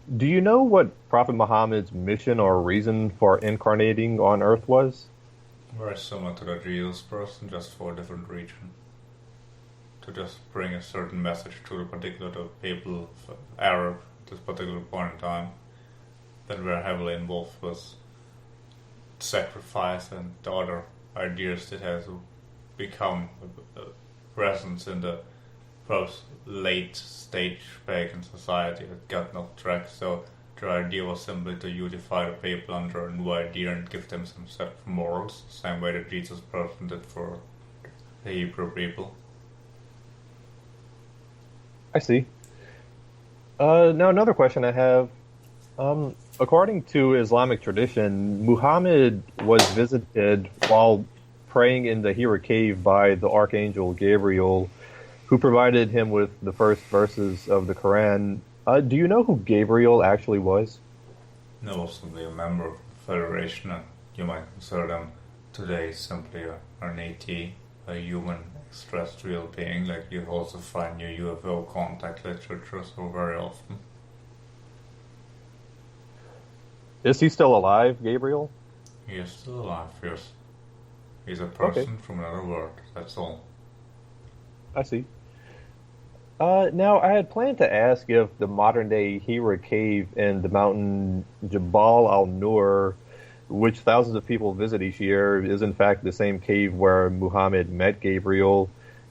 Do you know what Prophet Muhammad's mission or reason for incarnating on Earth was? Very similar to the Jesus person, just for a different region. To just bring a certain message to the particular the people of Arab at this particular point in time that were heavily involved with sacrifice and the other ideas that has become a presence in the post late stage pagan society that got off track. So the idea was simply to unify the people under a new idea and give them some set of morals, the same way that Jesus person did for the Hebrew people. I see. Now another question I have. According to Islamic tradition, Muhammad was visited while praying in the Hira cave by the archangel Gabriel, who provided him with the first verses of the Quran. Do you know who Gabriel actually was? They was simply a member of the Federation, and you might consider them today simply an ET, a human extraterrestrial being, like you also find your UFO contact literature so very often. Is he still alive, Gabriel? He is still alive, yes. He's a Okay, person from another world, that's all. I see. Now, I had planned to ask if the modern day Hira cave in the mountain Jabal al Nur, which thousands of people visit each year, is in fact the same cave where Muhammad met Gabriel.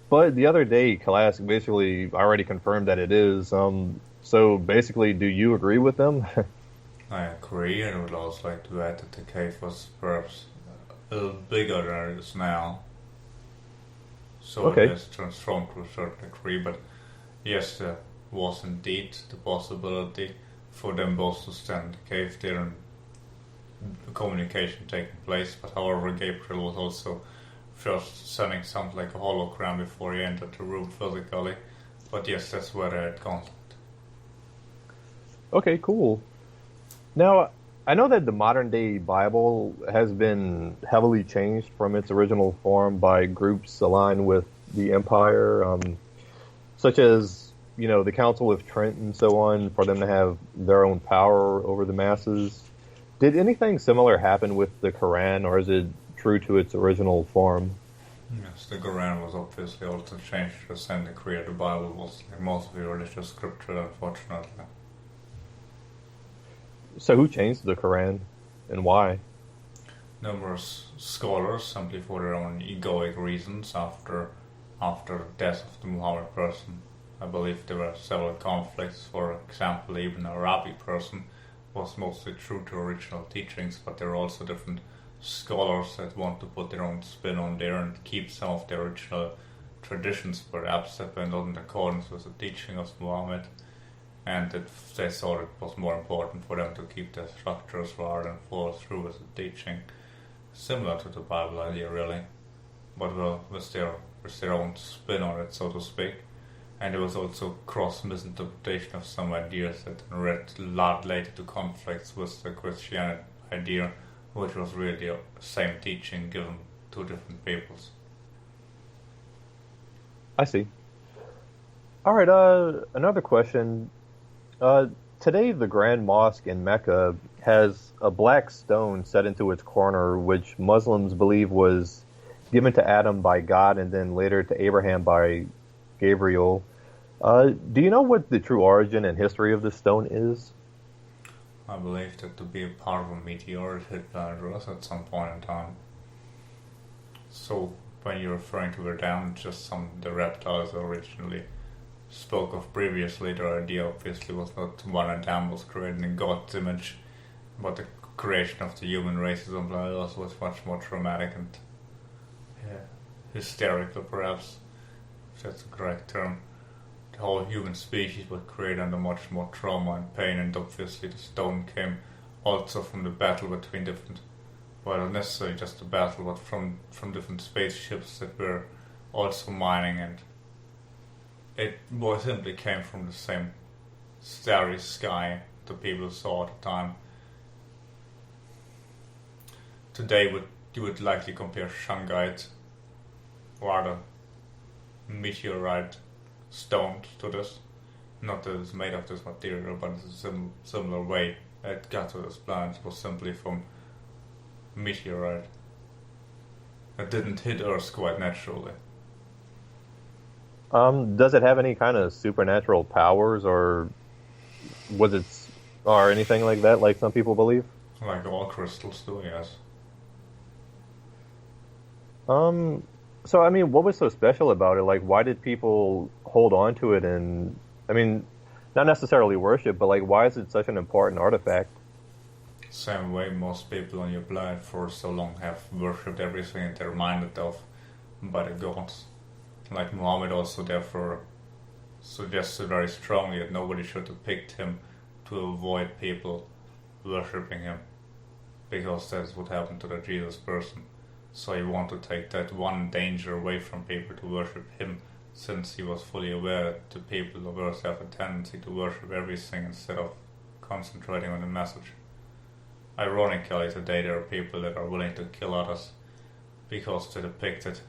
But the other day, class basically already confirmed that it is. So basically, do you agree with them? I agree, and I would also like to add that the cave was perhaps a little bigger than it is now, so it Okay, has transformed to a certain degree, but yes, there was indeed the possibility for them both to stand in the cave there and communication taking place, but however, Gabriel was also first sending something like a hologram before he entered the room physically, but yes, that's where they had contact. okay, cool. Now, I know that the modern day Bible has been heavily changed from its original form by groups aligned with the empire, such as, the Council of Trent and so on, for them to have their own power over the masses. Did anything similar happen with the Quran, or is it true to its original form? Yes, the Quran was obviously also changed to the same degree as the Bible was, like most of the religious scripture, unfortunately. So, who changed the Quran and why? Numerous scholars, simply for their own egoic reasons, after the death of the Muhammad person. I believe there were several conflicts. For example, even a Arabic person was mostly true to original teachings, but there are also different scholars that want to put their own spin on there and keep some of the original traditions, perhaps that were not in accordance with the teaching of Muhammad, and that they thought it was more important for them to keep their structures rather than follow through with the teaching. Similar to the Bible idea, really, but well, with their own spin on it, so to speak. And there was also cross misinterpretation of some ideas that led later to conflicts with the Christian idea, which was really the same teaching given to different peoples. I see. All right, another question. Uh, Today, the Grand Mosque in Mecca has a black stone set into its corner, which Muslims believe was given to Adam by God and then later to Abraham by Gabriel. Do you know what the true origin and history of this stone is? I believe that to be a part of a meteor that hit planet Earth at some point in time. So when you're referring to the dam, just some the reptiles originally spoke of previously, their idea obviously was not one Adam was created in God's image, but the creation of the human races on planet Earth was much more dramatic and yeah, hysterical, perhaps, if that's the correct term. The whole human species was created under much more trauma and pain, and obviously the stone came also from the battle between different, well, not necessarily just the battle, but from different spaceships that were also mining, and it more simply came from the same starry sky the people saw at the time. Today, you would likely compare Shungite or other meteorite stones to this, Not that it's made of this material, but it's a similar way it got to this planet. It was simply from meteorite. It didn't hit Earth quite naturally. Does it have any kind of supernatural powers, or was it, or anything like that, like some people believe? Like all crystals do, yes. So I mean, what was so special about it? Like, why did people hold on to it? And I mean, not necessarily worship, but like, why is it such an important artifact? Same way most people on your planet for so long have worshipped everything and they're reminded of by the gods. Like Muhammad also therefore suggested very strongly that nobody should have picked him to avoid people worshipping him, because that's what happened to the Jesus person. So he wanted to take that one danger away from people to worship him, since he was fully aware that the people of Earth have a tendency to worship everything instead of concentrating on the message. Ironically, today there are people that are willing to kill others because they depicted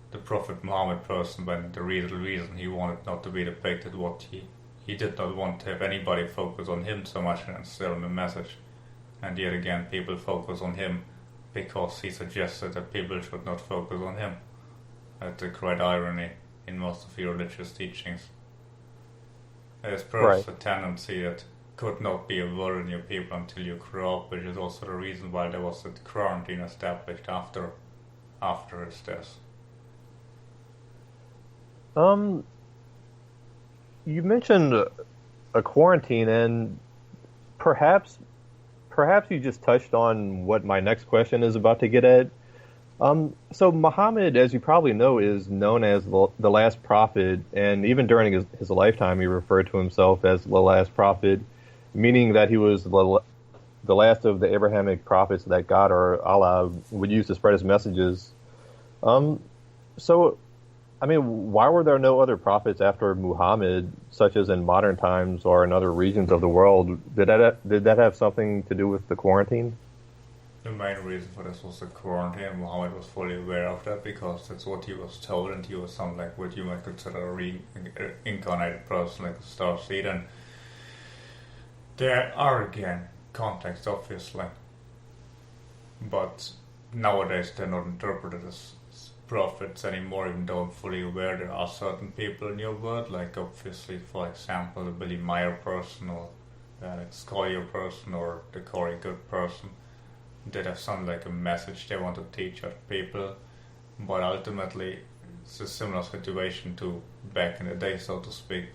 the Prophet Muhammad person, when the real reason he wanted not to be depicted, what he did not want to have anybody focus on him so much and instead on the message. And yet again, people focus on him because he suggested that people should not focus on him. That's a great irony in most of your religious teachings. There's perhaps a tendency that could not be avoided in your people until you grow up, which is also the reason why there was that quarantine established after his death. You mentioned a quarantine, and perhaps you just touched on what my next question is about to get at. So Muhammad, as you probably know, is known as the last prophet, and even during his lifetime, he referred to himself as the last prophet, meaning that he was the last of the Abrahamic prophets that God or Allah would use to spread his messages. So, I mean, why were there no other prophets after Muhammad, such as in modern times or in other regions of the world? Did that have something to do with the quarantine? The main reason for this was the quarantine, and Muhammad was fully aware of that because that's what he was told, and he was something like what you might consider a reincarnated person, like a starseed. And there are again contexts, obviously, but nowadays they're not interpreted as prophets anymore, even though I'm fully aware there are certain people in your world, like obviously, for example, the Billy Meyer person, or the Alex Collier person, or the Corey Good person, that have something like a message they want to teach other people. But ultimately, it's a similar situation to back in the day, so to speak.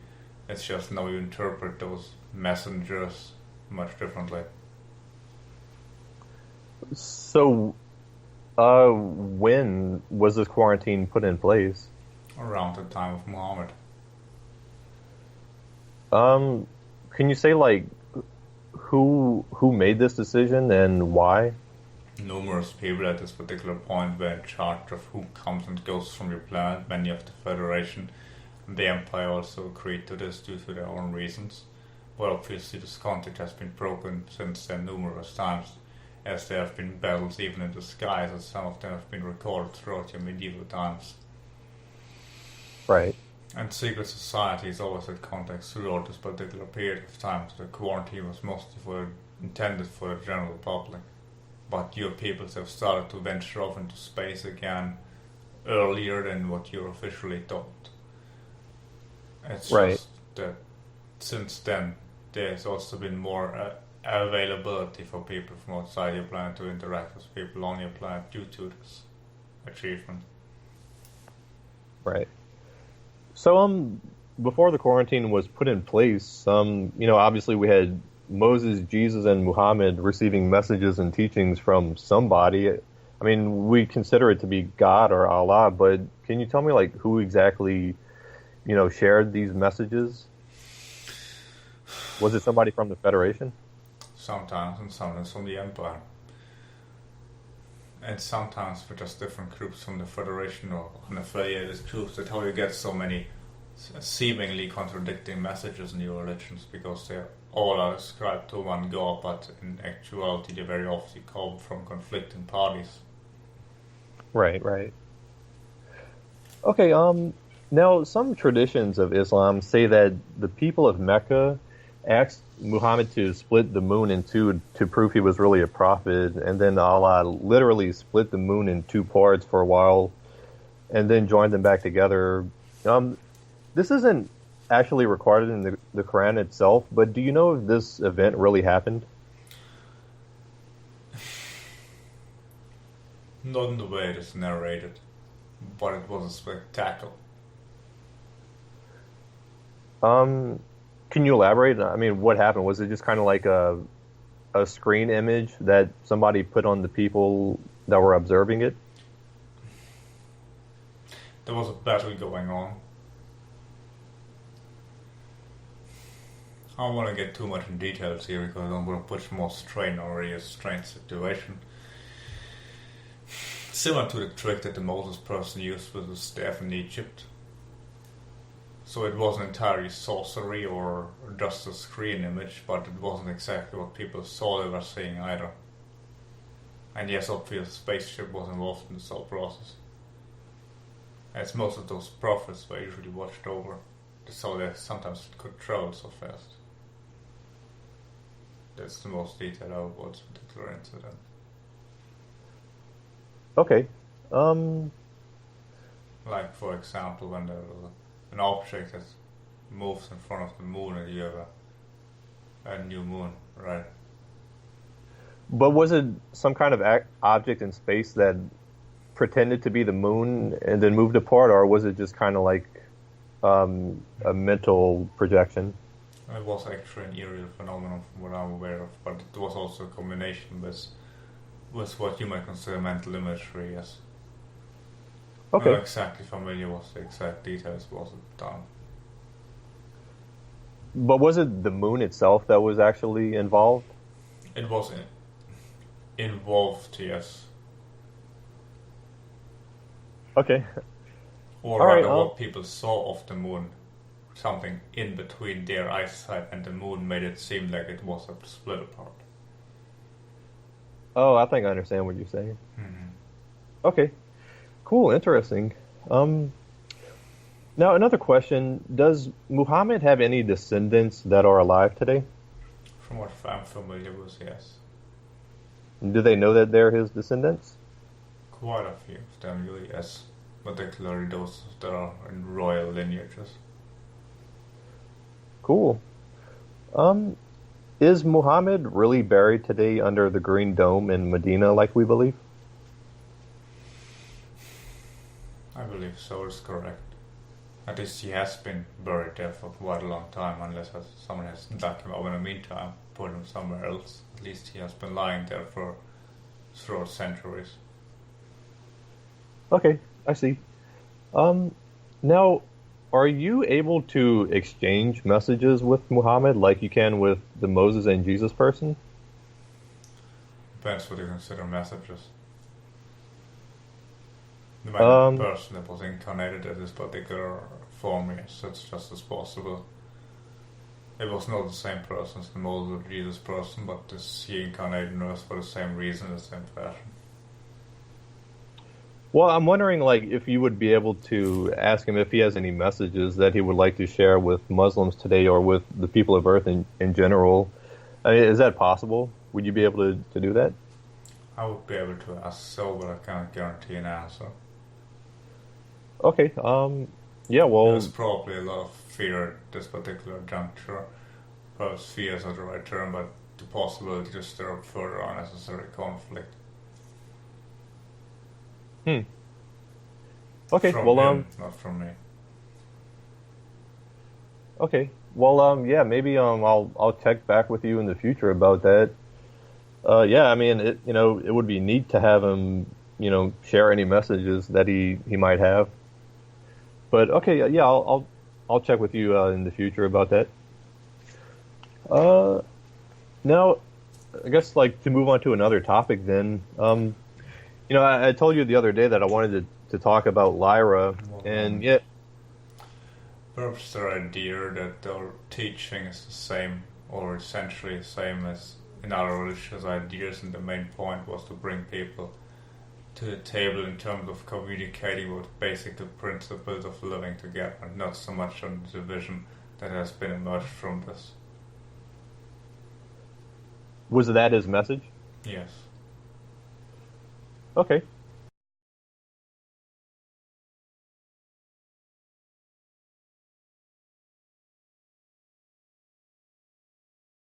It's just now you interpret those messengers much differently. So, when was this quarantine put in place? Around the time of Muhammad. Can you say like who made this decision and why? Numerous people at this particular point were in charge of who comes and goes from your planet. Many of the Federation and the Empire also agreed to this due to their own reasons. But obviously this contract has been broken since then numerous times, as there have been battles even in the skies, and some of them have been recorded throughout your medieval times. Right. And secret societies always had contacts throughout this particular period of time, so the quarantine was mostly intended for the general public. But your peoples have started to venture off into space again earlier than what you're officially taught. It's just that since then there's also been more availability for people from outside your planet to interact with people on your planet due to this achievement. Right. So, before the quarantine was put in place, obviously we had Moses, Jesus, and Muhammad receiving messages and teachings from somebody. I mean, we consider it to be God or Allah, but can you tell me, like, who exactly, shared these messages? Was it somebody from the Federation? Sometimes, and sometimes from the Empire. And sometimes for just different groups from the Federation or unaffiliated groups. That's how you get so many seemingly contradicting messages in your religions, because they all are ascribed to one God, but in actuality they very often come from conflicting parties. Right. Okay, Now, some traditions of Islam say that the people of Mecca asked Muhammad to split the moon in two to prove he was really a prophet, and then Allah literally split the moon in two parts for a while, and then joined them back together. Um, this isn't actually recorded in the Quran itself, but do you know if this event really happened? Not in the way it is narrated, but it was a spectacle. Um, can you elaborate? I mean, what happened? Was it just kind of like a screen image that somebody put on the people that were observing it? There was a battle going on. I don't want to get too much in details here because I don't want to put more strain on already a strange situation. Similar to the trick that the Moses person used with the staff in Egypt. So it wasn't entirely sorcery or just a screen image, but it wasn't exactly what people saw they were seeing either. And yes, obviously a spaceship was involved in this whole process. As most of those prophets were usually watched over, so they sometimes could travel so fast. That's the most detailed about this particular incident. Okay. Like, for example, when there was an object that moves in front of the moon and you have a new moon, right? But was it some kind of object in space that pretended to be the moon and then moved apart, or was it just kind of like a mental projection? It was actually an aerial phenomenon from what I'm aware of, but it was also a combination with what you might consider mental imagery, yes. Okay. I'm not exactly familiar with the exact details was at the time. But was it the moon itself that was actually involved? It was involved, yes. Okay. Or All right. rather, what people saw of the moon, something in between their eyesight and the moon made it seem like it was a split apart. Oh, I think I understand what you're saying. Mm-hmm. Okay. Cool. Interesting. Um, Now another question: does Muhammad have any descendants that are alive today? From what I'm familiar with, yes. Do they know that they're his descendants? Quite a few of them, really, yes. Particularly those that are in royal lineages. Cool. Um, is Muhammad really buried today under the Green Dome in Medina, like we believe? I believe so is correct. At least he has been buried there for quite a long time, unless someone has dug him up in the meantime, put him somewhere else. At least he has been lying there for throughout centuries. Okay, I see. Um, Now, are you able to exchange messages with Muhammad like you can with the Moses and Jesus person? Depends what you consider messages. The main Um, person that was incarnated at this particular form, yes, that's just as possible. It was not the same person as the Moses or Jesus person, but this he incarnated in Earth for the same reason, in the same fashion. well, I'm wondering, like, if you would be able to ask him if he has any messages that he would like to share with Muslims today or with the people of Earth in general. I mean, is that possible? Would you be able to do that? I would be able to ask so, but I can't guarantee an answer. Okay. Yeah. Well. There's probably a lot of fear at this particular juncture. Perhaps fear is not the right term, but the possibility to stir up further unnecessary conflict. Hmm. Okay. From Well. him, not from me. Okay. Well. Yeah. Maybe. I'll check back with you in the future about that. Yeah. I mean, it would be neat to have him, share any messages that he might have. But okay. Yeah. I'll check with you in the future about that. Uh. Now, I guess like to move on to another topic then. I told you the other day that I wanted to talk about Lyra, Well, and yeah, perhaps their idea that their teaching is the same, or essentially the same as in other religious ideas, and the main point was to bring people to the table in terms of communicating with basic principles of living together, and not so much on the vision that has been emerged from this. Was that his message? Yes. Okay.